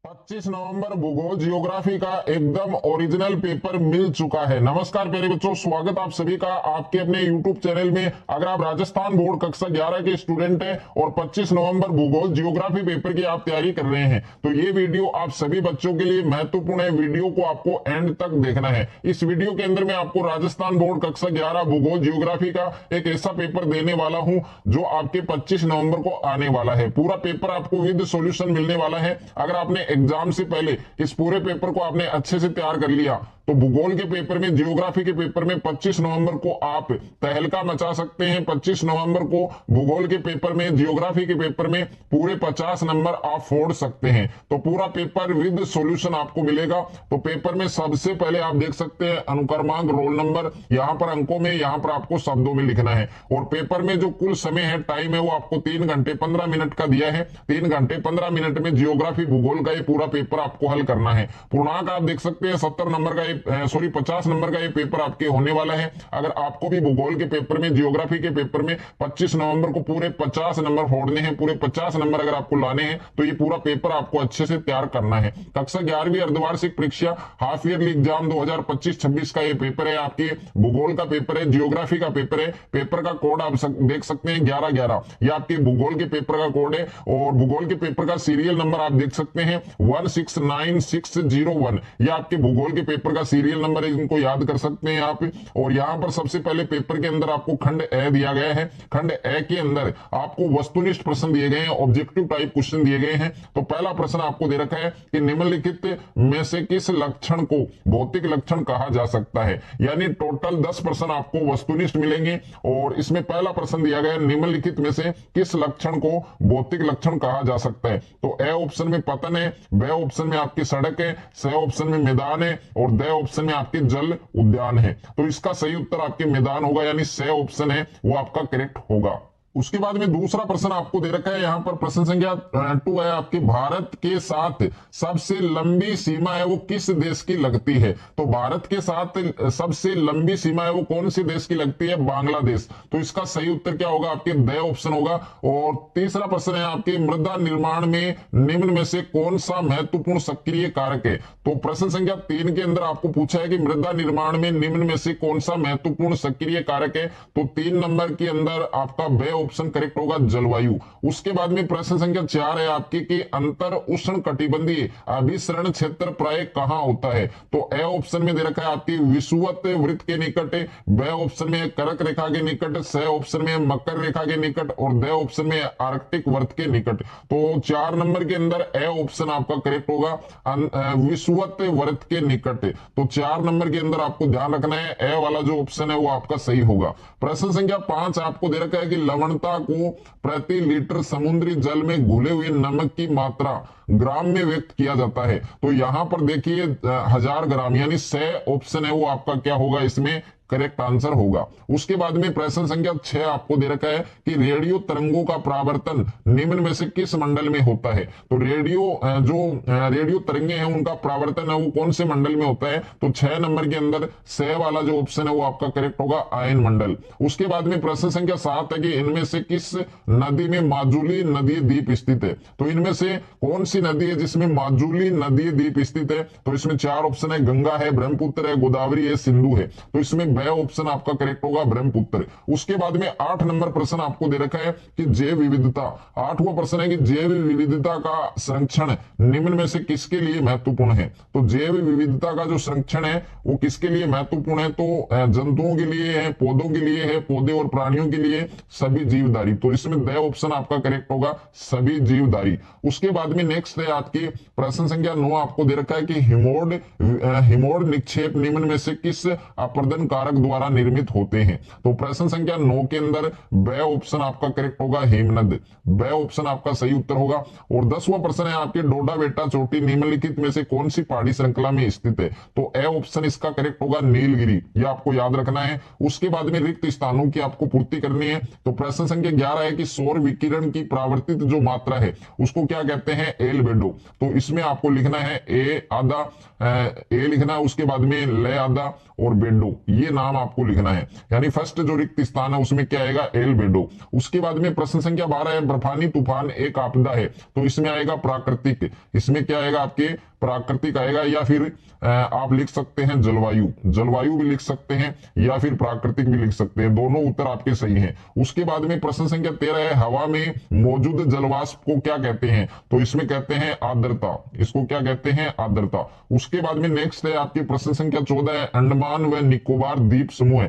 25 नवंबर भूगोल जियोग्राफी का एकदम ओरिजिनल पेपर मिल चुका है। नमस्कार प्यारे बच्चों, स्वागत आप सभी का आपके अपने YouTube चैनल में। अगर आप राजस्थान बोर्ड कक्षा 11 के स्टूडेंट हैं और 25 नवंबर भूगोल जियोग्राफी पेपर की आप तैयारी कर रहे हैं तो ये वीडियो आप सभी बच्चों के लिए महत्वपूर्ण है। वीडियो को आपको एंड तक देखना है। इस वीडियो के अंदर मैं आपको राजस्थान बोर्ड कक्षा 11 भूगोल जियोग्राफी का एक ऐसा पेपर देने वाला हूं जो आपके 25 नवंबर को आने वाला है। पूरा पेपर आपको विद सॉल्यूशन मिलने वाला है। अगर आपने एग्जाम से पहले इस पूरे पेपर को आपने अच्छे से तैयार कर लिया तो भूगोल के पेपर में, जियोग्राफी के पेपर में 25 नवंबर को आप तहलका मचा सकते हैं। 25 नवंबर को भूगोल के पेपर में, जियोग्राफी के पेपर में पूरे 50 नंबर आप फोड़ सकते हैं। तो पूरा पेपर विद सॉल्यूशन आपको मिलेगा। तो पेपर में सबसे पहले आप देख सकते हैं अनुक्रमांक, रोल नंबर, यहाँ पर अंकों में, यहाँ पर आपको शब्दों में लिखना है। और पेपर में जो कुल समय है, टाइम है, वो आपको 3 घंटे 15 मिनट का दिया है। 3 घंटे 15 मिनट में जियोग्राफी भूगोल का ये पूरा पेपर आपको हल करना है। पूर्णांक आप देख सकते हैं 70 नंबर का 50 नंबर का ये पेपर आपके होने वाला है। अगर आपको भी भूगोल के पेपर में, जियोग्राफी के पेपर में 25 नवंबर को पूरे 50 नंबर फोड़ने हैं, पूरे 50 नंबर अगर आपको लाने हैं तो ये पूरा पेपर आपको अच्छे से तैयार करना है। कक्षा 11वीं अर्धवार्षिक परीक्षा हाफ ईयरली एग्जाम 2025-26 का ये पेपर है। आपके भूगोल का पेपर है, जियोग्राफी का पेपर है। पेपर का कोड आप देख सकते हैं 1111, ये आपके भूगोल के पेपर का कोड है। और भूगोल के पेपर का सीरियल नंबर आप देख सकते हैं 169601, ये आपके भूगोल के पेपर का सीरियल नंबर है, इनको याद कर सकते हैं आप। और यहां पर सबसे पहले पेपर के अंदर आपको खंड ए दिया गया है। खंड ए के अंदर आपको वस्तुनिष्ठ प्रश्न दिए गए हैं, ऑब्जेक्टिव टाइप क्वेश्चन दिए गए हैं। तो पहला प्रश्न आपको दे रखा है कि निम्नलिखित में से किस लक्षण को भौतिक लक्षण कहा जा सकता है। यानी टोटल 10 प्रश्न आपको वस्तुनिष्ठ मिलेंगे। और इसमें पहला प्रश्न दिया गया निम्नलिखित में से किस लक्षण को भौतिक लक्षण कहा जा सकता है। तो ए ऑप्शन में पतन है, बी ऑप्शन में आपकी सड़क है, सी ऑप्शन में मैदान है और डी ऑप्शन में आपके जल उद्यान है। तो इसका सही उत्तर आपके मैदान होगा, यानी सी ऑप्शन है वो आपका करेक्ट होगा। उसके बाद में दूसरा प्रश्न आपको दे रखा है, यहाँ पर प्रश्न संख्या 2 है आपके, भारत के साथ सबसे लंबी सीमा है वो किस देश की लगती है। तो भारत के साथ सबसे लंबी सीमा है वो कौन से देश की लगती है, बांग्लादेश। तो इसका सही उत्तर क्या होगा, आपके द ऑप्शन होगा। और तीसरा प्रश्न है आपके, मृदा निर्माण में निम्न में से कौन सा महत्वपूर्ण सक्रिय कारक है। तो प्रश्न संख्या 3 के अंदर आपको पूछा है कि मृदा निर्माण में निम्न में से कौन सा महत्वपूर्ण सक्रिय कारक है। तो 3 नंबर के अंदर आपका बे ऑप्शन करेक्ट होगा, जलवायु। उसके बाद में प्रश्न संख्या 4 है आपकी कि अंतर उष्ण कटिबंधीय अभिसरण क्षेत्र प्राय कहां होता है। तो ए ऑप्शन में दे रखा है आपकी विषुवत वृत्त के निकट, बे ऑप्शन में कर्क रेखा के निकट, सी ऑप्शन में मकर रेखा के निकट और द ऑप्शन में आर्कटिक वृत्त के निकट। तो 4 नंबर के अंदर ए ऑप्शन आपका करेक्ट होगा, विषुवत वृत्त के निकट। तो 4 नंबर के अंदर आपको ध्यान रखना है, ए वाला जो ऑप्शन है वो आपका सही होगा। प्रश्न संख्या 5 आपको दे रखा है कि लवणता को प्रति लीटर समुद्री जल में घुले हुए नमक की मात्रा ग्राम में व्यक्त किया जाता है। तो यहां पर देखिए 1000 ग्राम, यानी सी ऑप्शन है वो आपका क्या होगा, इसमें करेक्ट आंसर होगा। उसके बाद में प्रश्न संख्या 6 आपको दे रखा है कि रेडियो तरंगों का प्रावर्तन निम्न में से किस मंडल में होता है। तो रेडियो तरंगे हैं उनका प्रावर्तन है वो कौन से मंडल में होता है। तो 6 नंबर के अंदर सी वाला जो ऑप्शन है वो आपका करेक्ट होगा, आयन मंडल। उसके बाद में प्रश्न संख्या 7 है कि इनमें से किस नदी में माजुली नदी द्वीप स्थित है। तो इनमें से कौन सी नदी है जिसमें माजुली नदी द्वीप स्थित है। तो इसमें 4 ऑप्शन है, गंगा है, ब्रह्मपुत्र है, गोदावरी है, सिंधु है। तो इसमें बे ऑप्शन आपका करेक्ट होगा, ब्रह्मपुत्र। उसके बाद में 8 नंबर प्रश्न आपको दे रखा है कि जैव विविधता, 8वां प्रश्न है कि जैव विविधता का संरक्षण निम्न में से किसके लिए महत्वपूर्ण है। तो जैव विविधता का जो संरक्षण है वो किसके लिए महत्वपूर्ण है। तो जंतुओं के लिए है, पौधों के लिए है, पौधे और प्राणियों के लिए, सभी जीवधारी। तो इसमें द ऑप्शन आपका करेक्ट होगा, सभी जीवधारी। उसके बाद में नेक्स्ट है आपकी प्रश्न संख्या 9 आपको दे रखा है कि हिमोड निक्षेप निम्न में से किस अपर्दन कारक द्वारा निर्मित होते हैं। तो प्रश्न संख्या 9 के अंदर बे ऑप्शन आपका करेक्ट होगा, हेमनद। बे ऑप्शन आपका सही उत्तर होगा। और 10वां प्रश्न है आपके, डोडा बेटा चोटी निम्नलिखित में से कौन सी पहाड़ी श्रृंखला में स्थित है। तो ए ऑप्शन इसका करेक्ट होगा, नीलगिरी। ये आपको याद रखना है। उसके बाद में रिक्त स्थानों की आपको पूर्ति करनी है। तो प्रश्न संख्या 11 है कि सौर विकिरण की परावर्तित जो मात्रा है उसको क्या कहते हैं, एल बेडो। तो इसमें आपको लिखना है ए आधा, ए लिखना है, उसके बाद में ले आधा और बेडो, ये नाम आपको लिखना है। यानी फर्स्ट जो रिक्त स्थान है उसमें क्या आएगा, एल बेडो। उसके बाद में प्रश्न संख्या 12 है, बर्फानी तूफान एक आपदा है, तो इसमें आएगा प्राकृतिक। इसमें क्या आएगा आपके, प्राकृतिक आएगा, या फिर आप लिख सकते हैं जलवायु, जलवायु भी लिख सकते हैं, या फिर प्राकृतिक भी लिख सकते हैं, दोनों उत्तर आपके सही हैं। उसके बाद में प्रश्न संख्या 13 है, हवा में मौजूद जलवाष्प को क्या कहते हैं, तो इसमें कहते हैं आर्द्रता, इसको क्या कहते हैं, आर्द्रता। उसके बाद में नेक्स्ट है आपकी प्रश्न संख्या 14 है, अंडमान व निकोबार द्वीप समूह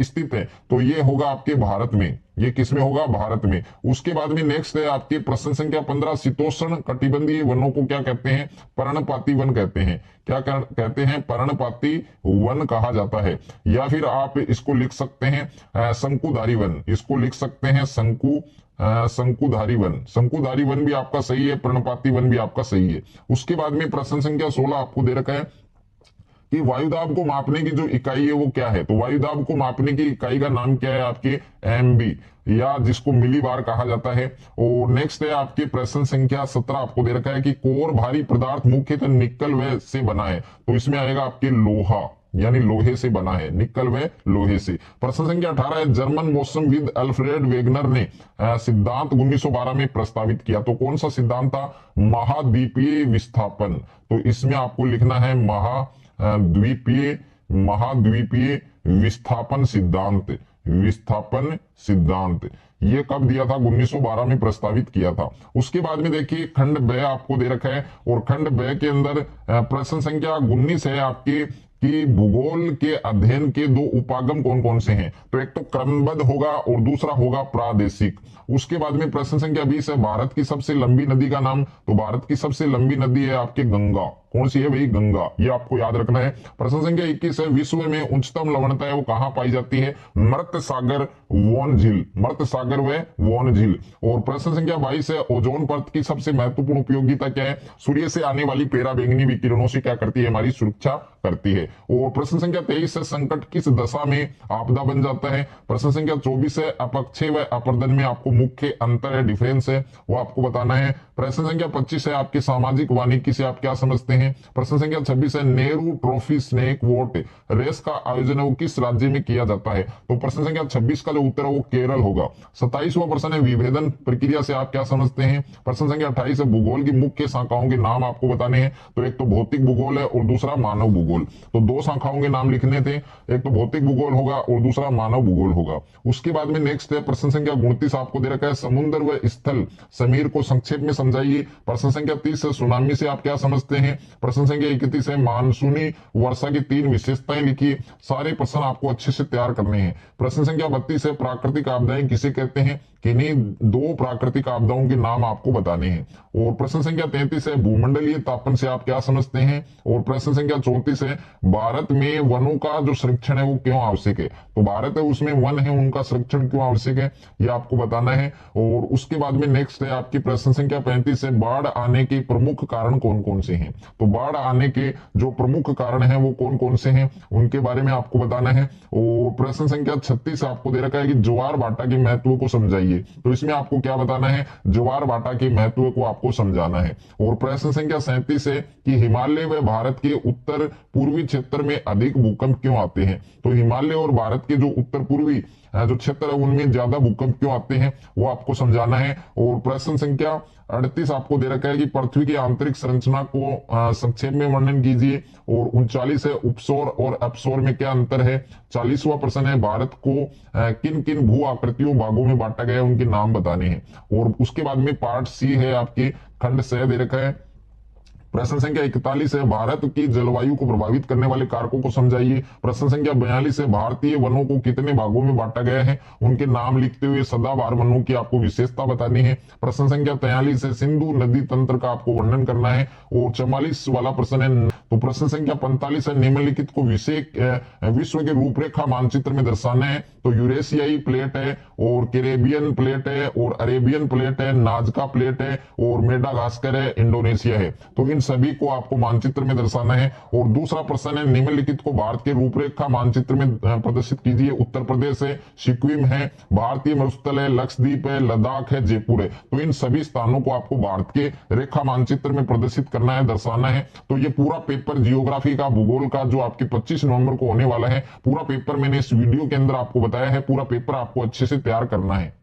स्थित है, तो ये होगा आपके भारत में, ये किसमें होगा, भारत में। उसके बाद में नेक्स्ट है आपके प्रश्न संख्या 15, शीतोष्ण कटिबंधीय वनों को क्या कहते हैं, पर्णपाती वन कहते हैं। क्या कहते हैं, पर्णपाती वन कहा जाता है। या फिर आप इसको लिख सकते हैं शंकुधारी वन, इसको लिख सकते हैं शंकुधारी वन, शंकुधारी वन भी आपका सही है, पर्णपाती वन भी आपका सही है। उसके बाद में प्रश्न संख्या 16 आपको दे रखा है कि वायुदाब को मापने की जो इकाई है वो क्या है, तो वायुदाब को मापने की इकाई का नाम क्या है आपके, एमबी, या जिसको मिलीबार कहा जाता है। और नेक्स्ट है आपके प्रश्न संख्या 17 आपको दे रखा है कि कोर भारी पदार्थ मुख्यतः निकल व से बना है, तो इसमें आएगा आपके लोहा, यानी लोहे से बना है, निकल व लोहे से। प्रश्न संख्या 18 है, जर्मन मौसमविद अल्फ्रेड वेगनर ने सिद्धांत 1912 में प्रस्तावित किया, तो कौन सा सिद्धांत था, महाद्वीपीय विस्थापन। तो इसमें आपको लिखना है महाद्वीपीय विस्थापन सिद्धांत, विस्थापन सिद्धांत। ये कब दिया था, 1912 में प्रस्तावित किया था। उसके बाद में देखिए खंड ब आपको दे रखा है, और खंड ब के अंदर प्रश्न संख्या 19 है आपकी कि भूगोल के अध्ययन के दो उपागम कौन कौन से हैं, तो एक तो क्रमबद्ध होगा और दूसरा होगा प्रादेशिक। उसके बाद में प्रश्न संख्या 20 है, भारत की सबसे लंबी नदी का नाम, तो भारत की सबसे लंबी नदी है आपके गंगा, कौन सी है भाई, गंगा, ये आपको याद रखना है। प्रश्न संख्या 21 है, विश्व में उच्चतम लवणता है वो कहां पाई जाती है, मर्त सागर वोन झील, मर्त सागर व वोन झील। और प्रश्न संख्या 22 है, ओजोन परत की सबसे महत्वपूर्ण उपयोगिता क्या है, सूर्य से आने वाली पेरा बैंगनी विकिरणों से क्या करती है, हमारी सुरक्षा करती है। और प्रश्न संख्या 23 है, संकट किस दशा में आपदा बन जाता है। प्रश्न संख्या 24 है, अपक्षय व अपर्दन में आपको मुख्य अंतर है, डिफरेंस है, वो आपको बताना है। प्रश्न संख्या 25 है, आपके सामाजिक वानिकी से आप क्या समझते हैं। प्रश्न संख्या 26 है, Nehru trophy snake boat race का आयोजन है वो किस राज्य में किया जाता है, तो प्रश्न संख्या 26 का जो उत्तर है वो केरल होगा। 27वां प्रश्न है, विभेदन प्रक्रिया से आप क्या समझते हैं। प्रश्न संख्या 28 है, भूगोल की मुख्य शाखाओं के नाम आपको बताने हैं, तो एक तो भौतिक भूगोल है और दूसरा मानव भूगोल, तो दो शाखाओं के नाम लिखने थे, एक तो भौतिक भूगोल होगा और दूसरा मानव भूगोल होगा। उसके बाद में नेक्स्ट है प्रश्न संख्या 29 आपको दे रखा है, समुद्र व स्थल समीर को संक्षेप में समझाइए। प्रश्न संख्या 30 है, सुनामी से आप क्या समझते हैं। प्रश्न संख्या 31 है, मानसूनी वर्षा की 3 विशेषताएं लिखिए। सारे प्रश्न आपको अच्छे से तैयार करने हैं। प्रश्न संख्या 32 है, प्राकृतिक आपदाएं किसे कहते हैं, किन्हीं 2 प्राकृतिक आपदाओं के नाम आपको बताने हैं। और प्रश्न संख्या 33 है, भूमंडलीय तापन से आप क्या समझते हैं। और प्रश्न संख्या 34 है, भारत में वनों का जो संरक्षण है वो क्यों आवश्यक है, तो भारत है उसमें वन है उनका संरक्षण क्यों आवश्यक है, ये आपको बताना है। और उसके बाद में नेक्स्ट है आपकी प्रश्न संख्या 35 है, बाढ़ आने के प्रमुख कारण कौन कौन से हैं, तो बाढ़ आने के जो प्रमुख कारण है वो कौन कौन से हैं उनके बारे में आपको बताना है। और प्रश्न संख्या 36 आपको दे रखा है कि ज्वार भाटा के महत्व को समझाइए, तो इसमें आपको क्या बताना है, ज्वार भाटा के महत्व को आपको समझाना है। और प्रश्न संख्या 37 है कि हिमालय व भारत के उत्तर पूर्वी क्षेत्र में अधिक भूकंप क्यों आते हैं, तो हिमालय और भारत के जो उत्तर पूर्वी जो क्षेत्र है उनमें ज्यादा भूकंप क्यों आते हैं वो आपको समझाना है। और प्रश्न संख्या 38 आपको दे रखा है कि पृथ्वी की आंतरिक संरचना को संक्षेप में वर्णन कीजिए। और 39 है, उपसौर और अपसौर में क्या अंतर है। 40वां प्रश्न है, भारत को किन किन भू आकृतियों भागों में बांटा गया है उनके नाम बताने हैं। और उसके बाद में पार्ट सी है आपके खंड से दे रखा है। प्रश्न संख्या 41 है, भारत की जलवायु को प्रभावित करने वाले कारकों को समझाइए। प्रश्न संख्या 42 है, भारतीय वनों को कितने भागों में बांटा गया है उनके नाम लिखते हुए सदाबहार वनों की आपको विशेषता बतानी है। प्रश्न संख्या 43 है, सिंधु नदी तंत्र का आपको वर्णन करना है। और 44 वाला प्रश्न है, तो प्रश्न संख्या 45 है, निम्नलिखित को विश्व के रूपरेखा मानचित्र में दर्शाना है। तो यूरेशियाई प्लेट है और कैरेबियन प्लेट है और अरेबियन प्लेट है, नाजका प्लेट है और मेडागास्कर है, इंडोनेशिया है। तो इन सभी को आपको मानचित्र में दर्शाना है। और दूसरा प्रश्न है, निम्नलिखित को भारत के रूपरेखा मानचित्र में प्रदर्शित कीजिए। उत्तर प्रदेश है, सिक्किम है, भारतीय मरुस्थल है, लक्षद्वीप है, लद्दाख है, जयपुर है। तो इन सभी स्थानों को आपको भारत के रेखा मानचित्र में प्रदर्शित करना है, दर्शाना है। तो ये पूरा पेपर जियोग्राफी का, भूगोल का, जो आपके 25 नवंबर को होने वाला है, पूरा पेपर मैंने इस वीडियो के अंदर आपको बताया है। पूरा पेपर आपको अच्छे से तैयार करना है।